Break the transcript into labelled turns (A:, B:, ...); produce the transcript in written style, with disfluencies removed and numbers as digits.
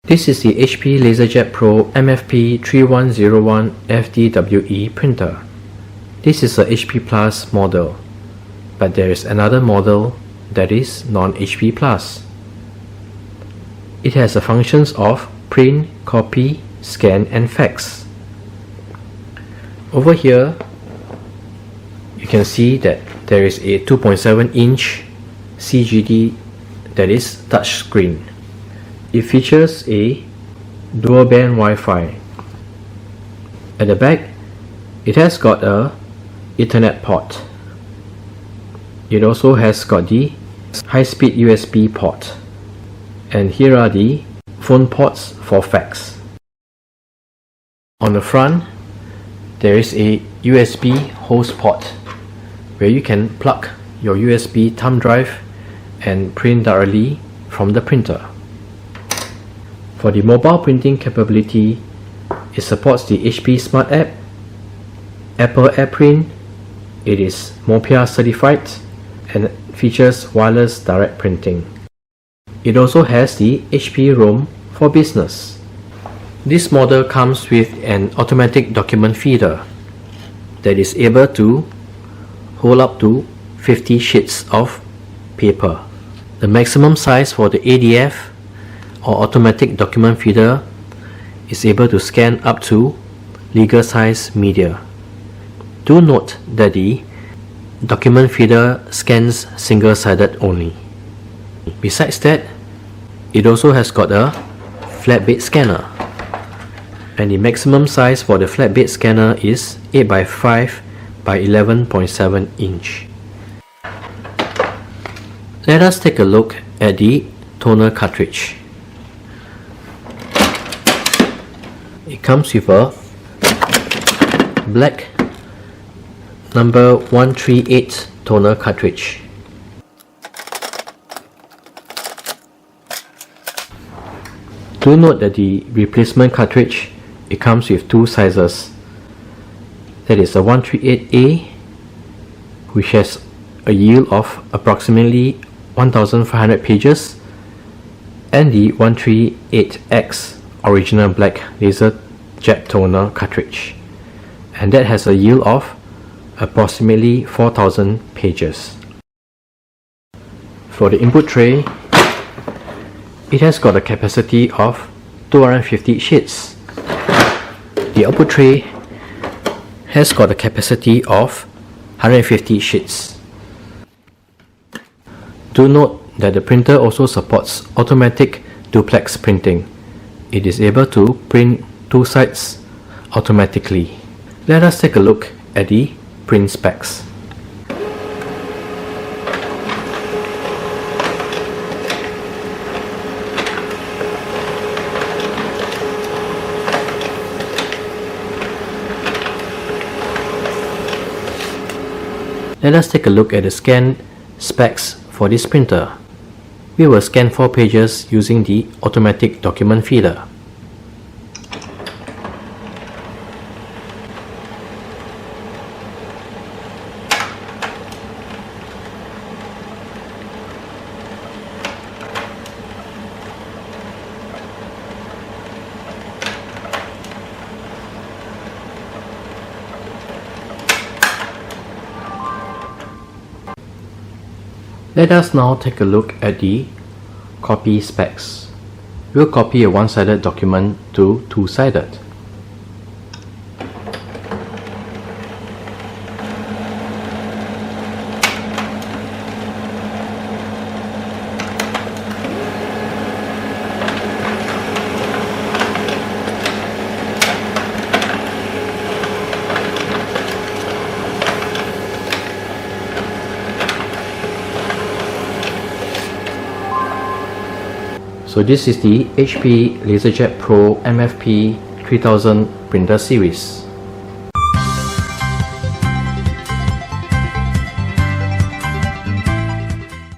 A: This is the HP LaserJet Pro MFP 3101 FDWE printer. This is a HP Plus model, but there is another model that is non-HP Plus. It has the functions of print, copy, scan and fax. Over here, you can see that there is a 2.7-inch CGD that is touchscreen. It features a dual band Wi-Fi. At the back, it has got a Ethernet port. It also has got the high-speed USB port. And here are the phone ports for fax. On the front, there is a USB host port where you can plug your USB thumb drive and print directly from the printer. For the mobile printing capability, it supports the HP Smart App, Apple AirPrint, it is MOPIA certified, and features wireless direct printing. It also has the HP Roam for business. This model comes with an automatic document feeder that is able to hold up to 50 sheets of paper. The maximum size for the ADF or automatic document feeder is able to scan up to legal size media. Do note that the document feeder scans single-sided only. Besides that, it also has got a flatbed scanner, and the maximum size for the flatbed scanner is 8x5 by 11.7 inch. Let us take a look at the toner cartridge. It comes with a black number 138 toner cartridge. Do note that the replacement cartridge, it comes with two sizes. That is a 138A, which has a yield of approximately 1500 pages, and the 138X original black LaserJet toner cartridge, and that has a yield of approximately 4000 pages. For the input tray, it has got a capacity of 250 sheets. The output tray has got a capacity of 150 sheets. Do note that the printer also supports automatic duplex printing. It is able to print two sides automatically. Let us take a look at the print specs. Let us take a look at the scan specs for this printer. We will scan 4 pages using the automatic document feeder. Let us now take a look at the copy specs. We'll copy a one-sided document to two-sided. So this is the HP LaserJet Pro MFP 3000 printer series.